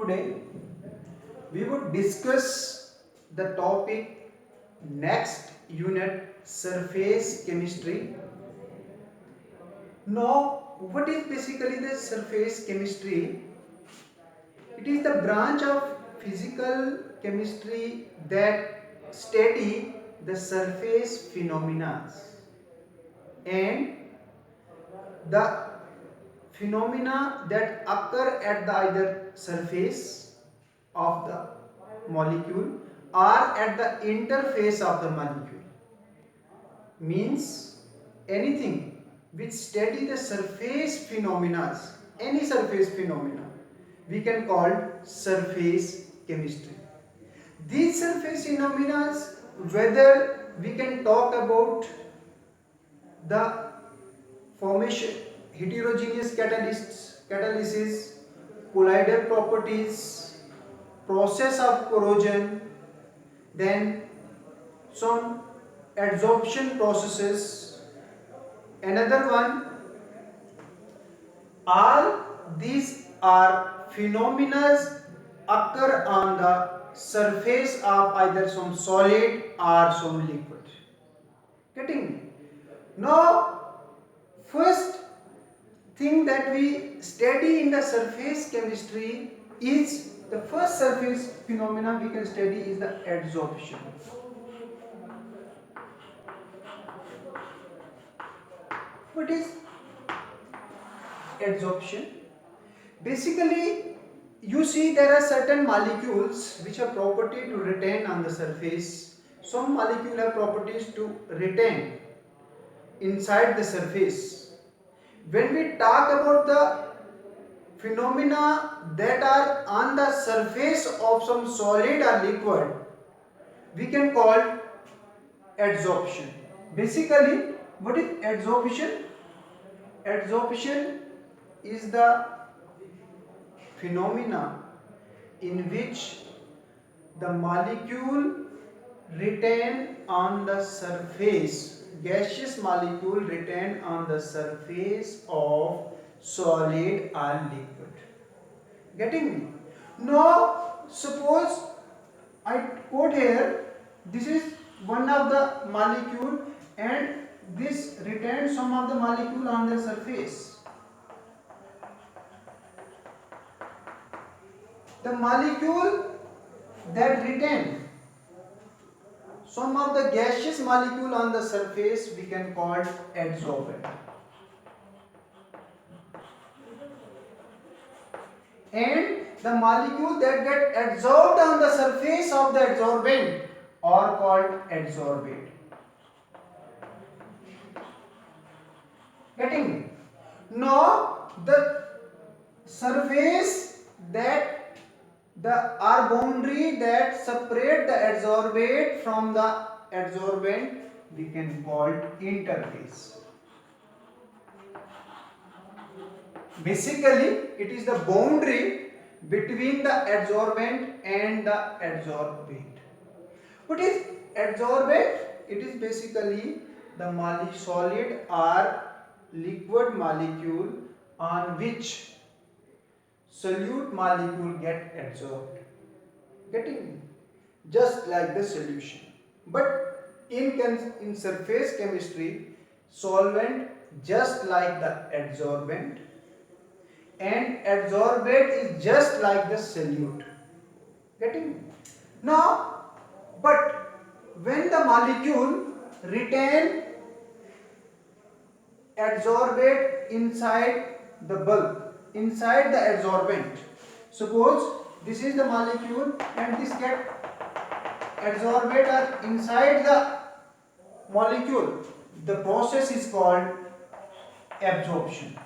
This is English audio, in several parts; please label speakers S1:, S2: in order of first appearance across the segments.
S1: Today we would discuss the topic next unit surface chemistry. Now, what is basically the surface chemistry? It is the branch of physical chemistry that study the surface phenomena and the phenomena that occur at the either surface of the molecule or at the interface of the molecule. Means anything which study the surface phenomena, any surface phenomena, we can call surface chemistry. These surface phenomena, whether we can talk about the formation, heterogeneous catalysis, colloidal properties, process of corrosion, then some adsorption processes. Another one, all these are phenomena occur on the surface of either some solid or some liquid. Getting me? Now, first thing that we study in the surface chemistry is the first surface phenomena we can study is the adsorption. What is adsorption? Basically, you see there are certain molecules which have property to retain on the surface. Some molecules have properties to retain inside the surface. When we talk about the phenomena that are on the surface of some solid or liquid, we can call adsorption. Basically, what is adsorption? Adsorption is the phenomena in which the molecule retain on the surface, gaseous molecule retain on the surface of solid or liquid. Getting me? Now, suppose I quote here, this is one of the molecule and this retains some of the molecule on the surface. The molecule that retain some of the gaseous molecule on the surface we can call adsorbent. And the molecule that get adsorbed on the surface of the adsorbent are called adsorbate. Getting me? Now the surface that the boundary that separate the adsorbate from the adsorbent we can call interface. Basically, it is the boundary between the adsorbent and the adsorbate. What is adsorbate? It is basically the solid or liquid molecule on which solute molecule get adsorbed. Getting me? Just like the solution. But in surface chemistry, solvent just like the adsorbent and adsorbate is just like the solute. Getting me? Now, but when the molecule retain adsorbate inside the bulk, inside the adsorbent. Suppose this is the molecule and this get adsorbate are inside the molecule. The process is called absorption.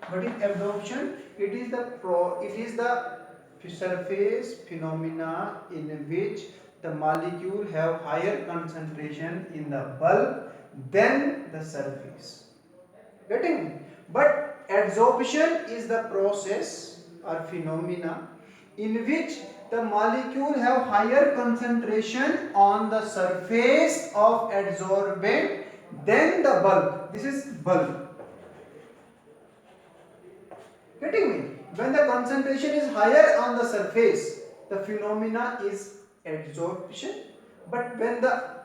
S1: What is absorption? It is the surface phenomena in which the molecule have higher concentration in the bulk than the surface. Getting me? But adsorption is the process or phenomena in which the molecule have higher concentration on the surface of adsorbent than the bulk. This is bulk. Getting me? When the concentration is higher on the surface, the phenomena is adsorption. But when the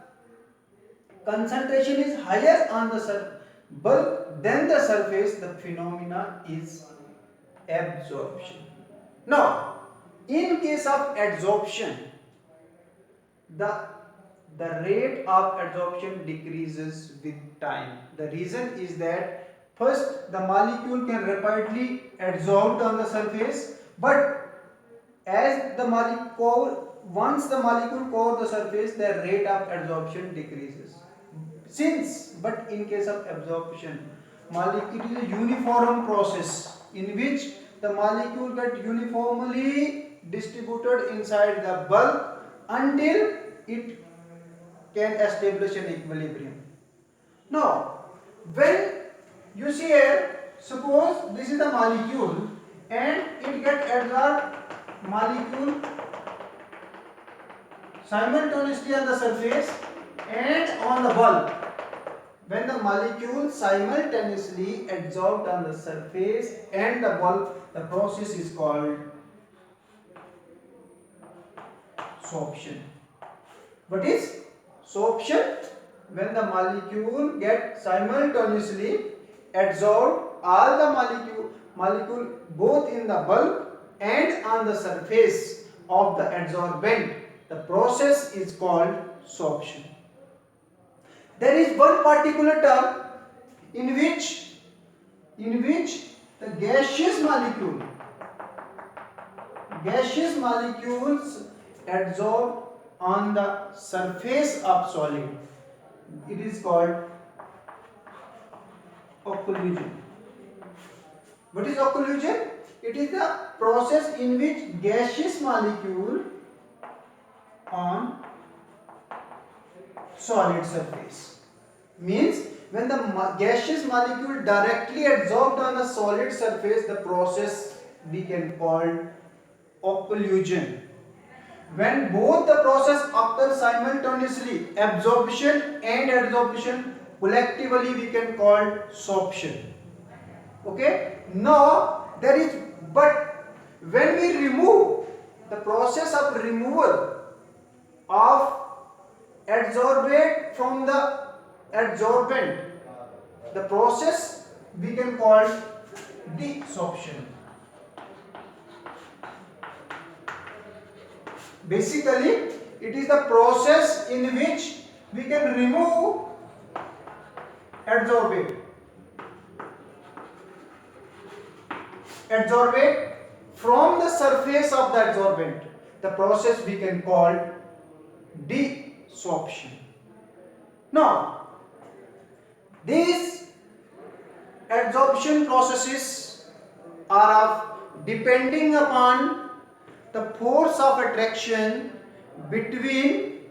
S1: concentration is higher on the bulk than the surface, the phenomena is absorption. Now, in case of adsorption, the the rate of adsorption decreases with time. The reason is that first the molecule can rapidly adsorb on the surface, but as the molecule once the molecule cover the surface, the rate of adsorption decreases. But in case of absorption, it is a uniform process in which the molecule get uniformly distributed inside the bulk until it can establish an equilibrium. Now, when you see here, suppose this is the molecule and it gets absorbed molecule simultaneously on the surface and on the bulk. When the molecule simultaneously adsorbed on the surface and the bulk, the process is called sorption. What is sorption? When the molecule get simultaneously adsorbed, all the molecule both in the bulk and on the surface of the adsorbent, the process is called sorption. There is one particular term in which the gaseous molecules adsorb on the surface of solid. It is called occlusion. What is occlusion? It is the process in which gaseous molecule on solid surface. Means when the gaseous molecule directly adsorbed on the solid surface, the process we can call occlusion. When both the process occur simultaneously, absorption and adsorption, collectively we can call sorption. Okay. Now there is, but when we remove the process of removal of adsorbate from the adsorbent, the process we can call desorption. Basically, it is the process in which we can remove adsorbate from the surface of the adsorbent. The process we can call desorption. Now, these adsorption processes are of depending upon the force of attraction between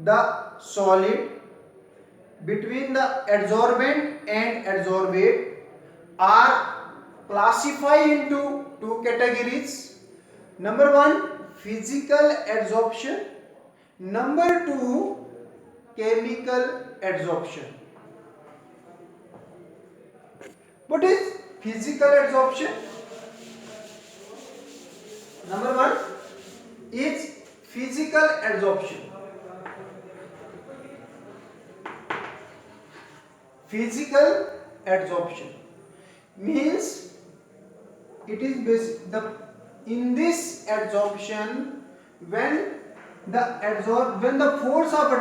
S1: the solid, between the adsorbent and adsorbate, are classified into two categories. Number one, physical adsorption. Number two, chemical adsorption. What is physical adsorption? Number one is physical adsorption. Physical adsorption means it is in this adsorption when the force of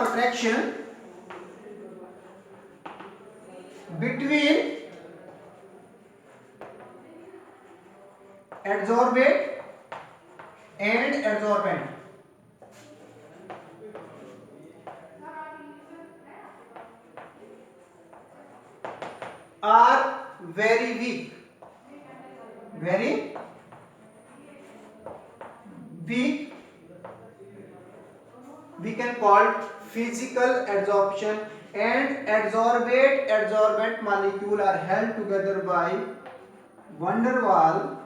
S1: attraction between adsorbate and adsorbent are very weak, we can call physical adsorption, and adsorbent molecule are held together by van der Waals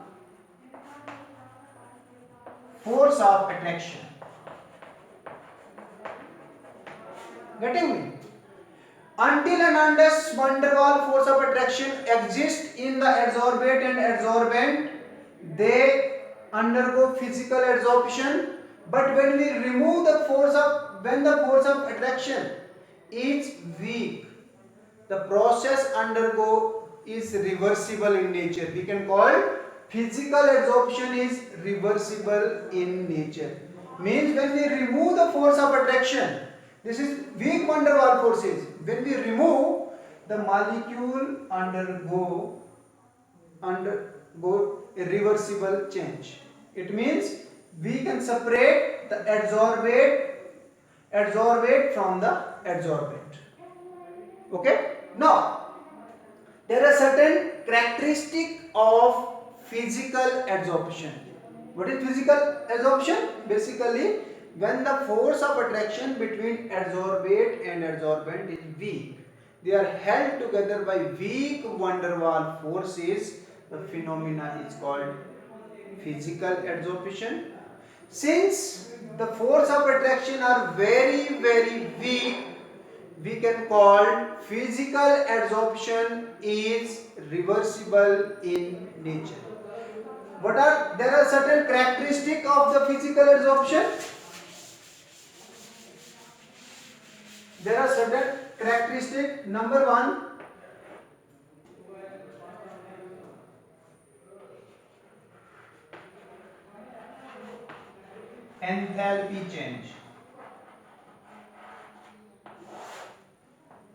S1: force of attraction. Getting me? Until and unless van der Waals force of attraction exists in the adsorbate and adsorbent, they undergo physical adsorption. But when we remove the force of, when the force of attraction is weak, the process undergo is reversible in nature. We can call physical adsorption is reversible in nature. Means when we remove the force of attraction, this is weak van der Waals forces. When we remove, the molecule undergo a reversible change. It means we can separate the adsorbate from the adsorbent. Okay. Now, there are certain characteristics of physical adsorption. What is physical adsorption? Basically, when the force of attraction between adsorbate and adsorbent is weak, they are held together by weak van der Waals forces. The phenomena is called physical adsorption. Since the force of attraction are very weak, we can call physical adsorption is reversible in nature. There are certain characteristics of the physical adsorption. There are certain characteristics. Number one, enthalpy change.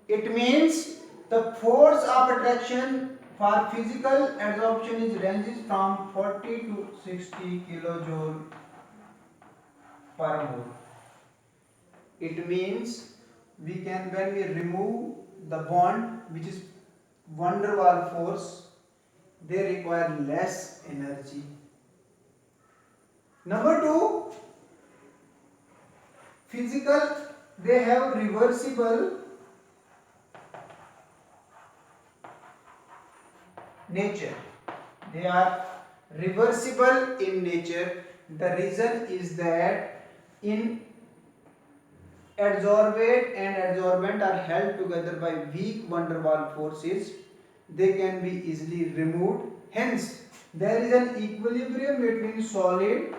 S1: It means the force of attraction for physical adsorption is ranges from 40 to 60 kilojoule per mole. It means we can, when we remove the bond, which is van der Waals force, they require less energy. Number two, physical, they have reversible nature. They are reversible in nature. The reason is that in adsorbate and adsorbent are held together by weak van der Waals forces. They can be easily removed. Hence, there is an equilibrium between solid,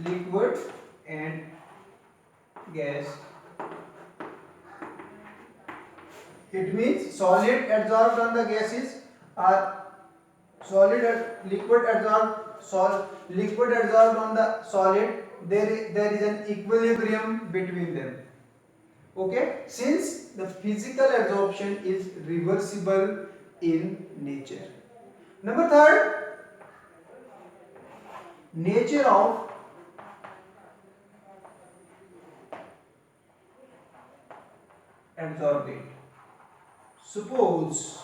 S1: liquid and gas. It means solid adsorbed on the gases are liquid adsorbed on the solid. There is an equilibrium between them. Okay, since the physical adsorption is reversible in nature. Number third, nature of adsorbate. Suppose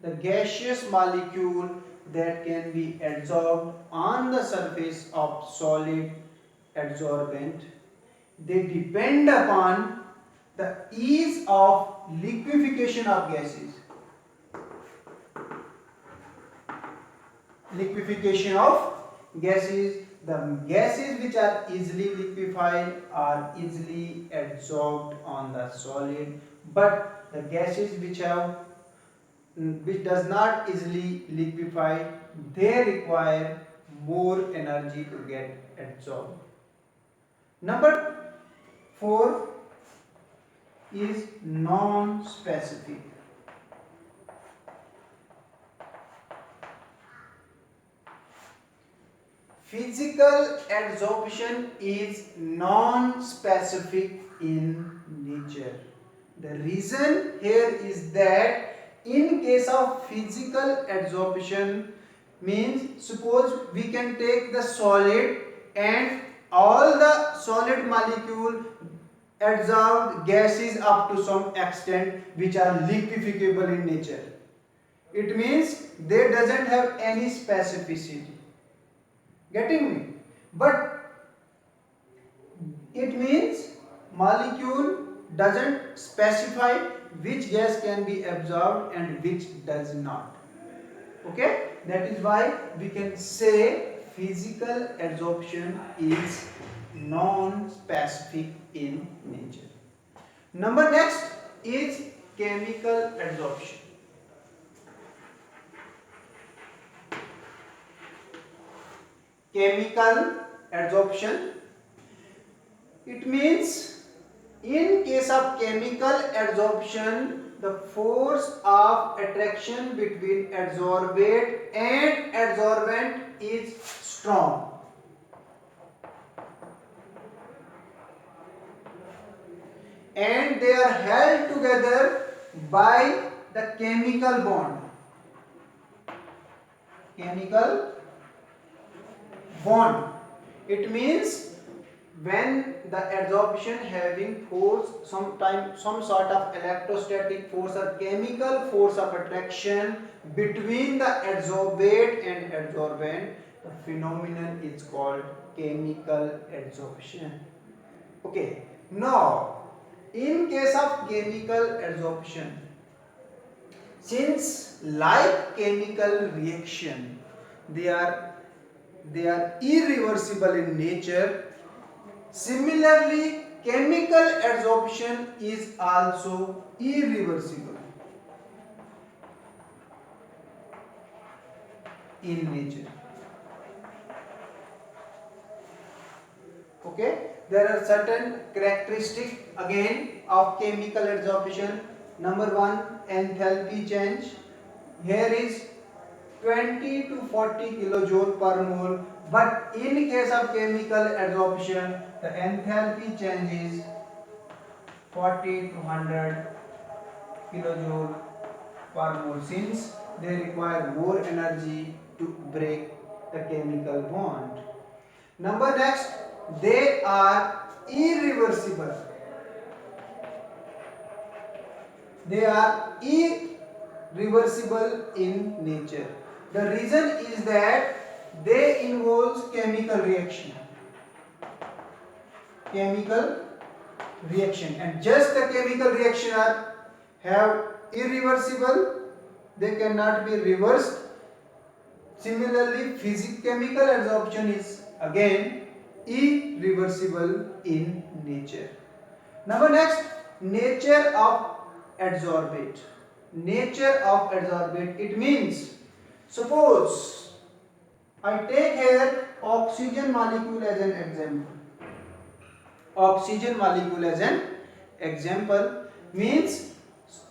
S1: the gaseous molecule that can be adsorbed on the surface of solid adsorbent, they depend upon the ease of liquefaction of gases. Liquefaction of gases, the gases which are easily liquefied are easily adsorbed on the solid, but the gases which does not easily liquefy, they require more energy to get absorbed. Number 4 is non-specific. Physical adsorption is non-specific in nature. The reason here is that in case of physical adsorption, means suppose we can take the solid and all the solid molecule adsorb gases up to some extent which are liquefiable in nature. It means they doesn't have any specificity. Getting me? But it means molecule doesn't specify which gas can be absorbed and which does not. Okay, that is why we can say physical adsorption is non-specific in nature. Number next is chemical adsorption. Chemical adsorption, it means in case of chemical adsorption, the force of attraction between adsorbate and adsorbent is strong. And they are held together by the chemical bond. Chemical bond. It means when the adsorption having force, some sort of electrostatic force or chemical force of attraction between the adsorbate and adsorbent, the phenomenon is called chemical adsorption. Okay, now in case of chemical adsorption, since like chemical reaction, they are irreversible in nature, similarly chemical adsorption is also irreversible in nature. Okay, there are certain characteristics again of chemical adsorption. Number one, enthalpy change. Here is 20 to 40 kilojoule per mole, but in case of chemical adsorption, the enthalpy change is 40 to 100 kilojoule per mole, since they require more energy to break the chemical bond. Number next, they are irreversible. They are irreversible in nature. The reason is that they involve chemical reaction. Chemical reaction, and just the chemical reaction have irreversible, they cannot be reversed. Similarly, chemical adsorption is again irreversible in nature. Number next, nature of adsorbate. Nature of adsorbate, it means, suppose I take here oxygen molecule as an example. Oxygen molecule as an example means,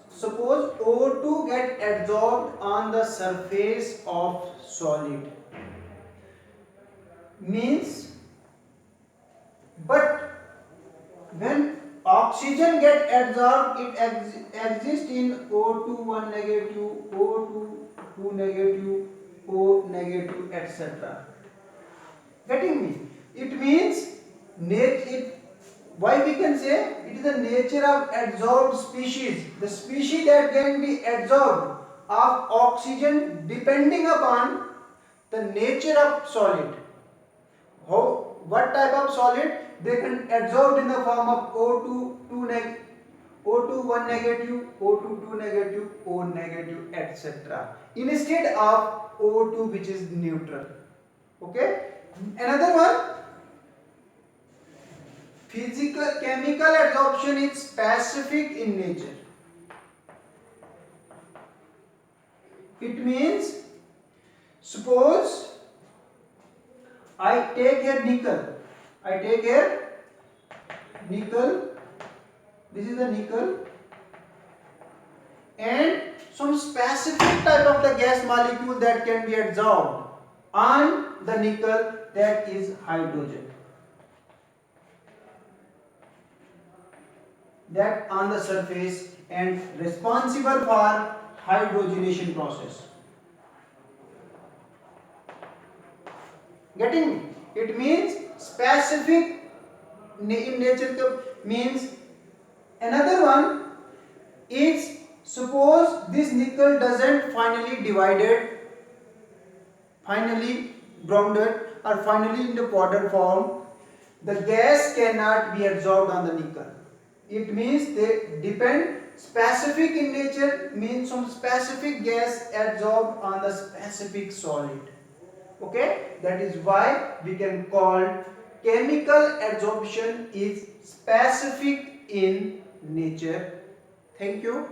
S1: suppose O2 get adsorbed on the surface of solid, means, but when oxygen get adsorbed, it exists in O2 1 negative, O2 2 negative, O negative, etc. Getting me? It means why we can say it is the nature of adsorbed species. The species that can be adsorbed of oxygen depending upon the nature of solid. What type of solid? They can adsorb in the form of O2 1 negative, O2 2 negative, O negative, etc. instead of O2 which is neutral. Okay. Another one, chemical adsorption is specific in nature. It means, suppose I take here nickel. This is the nickel, and some specific type of the gas molecule that can be adsorbed on the nickel, that is hydrogen. That on the surface and responsible for hydrogenation process. Getting me? It means specific in nature means. Another one is, suppose this nickel doesn't finally divided, finally grounded, or finally in the powder form, the gas cannot be adsorbed on the nickel. It means they depend, specific in nature means some specific gas adsorbed on the specific solid. Okay, that is why we can call chemical absorption is specific in nature. Thank you.